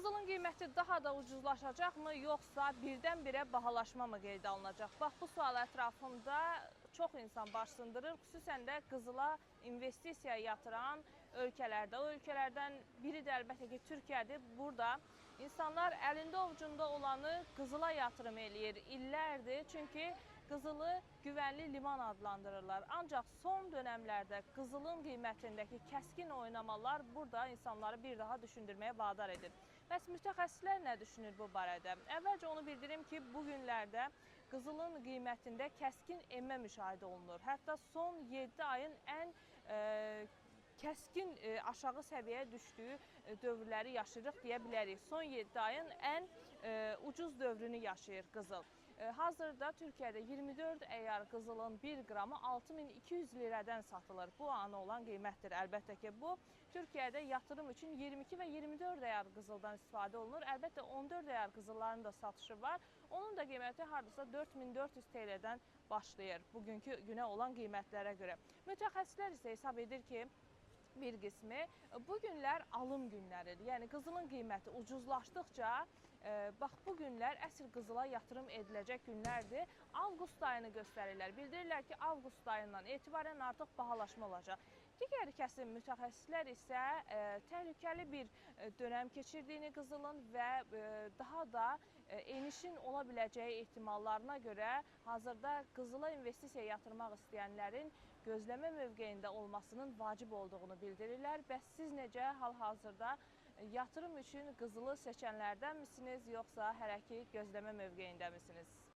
Qızılın qiyməti daha da ucuzlaşacaqmı, yoxsa birdən-birə bahalaşma mı qeydə alınacaq? Bax, bu sual ətrafında çox insan baş sındırır, xüsusən də qızıla investisiya yatıran ölkələrdə. O ölkələrdən biri də əlbəttə ki, Türkiyədir. Burada insanlar əlində ovucunda olanı qızıla yatırım eləyir illərdir. Çünki qızılı güvənli liman adlandırırlar. Ancaq son dönəmlərdə qızılın qiymətindəki kəskin oynamalar burada insanları bir daha düşündürməyə vadar edir. Bəs mütəxəssislər nə düşünür bu barədə? Əvvəlcə onu bildirim ki, bu günlərdə qızılın qiymətində kəskin enmə müşahidə olunur. Hətta son 7 ayın ən kəskin aşağı səviyyəyə düşdüyü dövrləri yaşayırıq deyə bilərik. Son 7 ayın ən ucuz dövrünü yaşayır qızıl. Hazırda Türkiyədə 24 əyar qızılın 1 qramı 6200 lirədən satılır. Bu ana olan qiymətdir. Əlbəttə ki, bu Türkiyədə yatırım üçün 22 və 24 əyar qızıldan istifadə olunur. Əlbəttə 14 əyar qızılların da satışı var. Onun da qiyməti hardasa 4400 TL-dən başlayır bugünkü günə olan qiymətlərə görə. Mütəxəssislər isə hesab edir ki, bir qismi bu günlər alım günləridir. Yəni qızılın qiyməti ucuzlaşdıqca bax bu günlər əsl qızıla yatırım ediləcək günlərdir. Avqust ayını göstərirlər. Bildirirlər ki, avqust ayından etibarən artıq bahalaşma olacaq. Digər kəsim mütəxəssislər isə təhlükəli bir dönəm keçirdiyini qızılın və daha da enişin ola biləcəyi ehtimallarına görə hazırda qızıla investisiya yatırmaq istəyənlərin gözləmə mövqeyində olmasının vacib olduğunu bildirirlər. Bəs siz necə hal-hazırda yatırım üçün qızılı seçənlərdənmisiniz, yoxsa hələ ki gözləmə mövqeyindəmisiniz?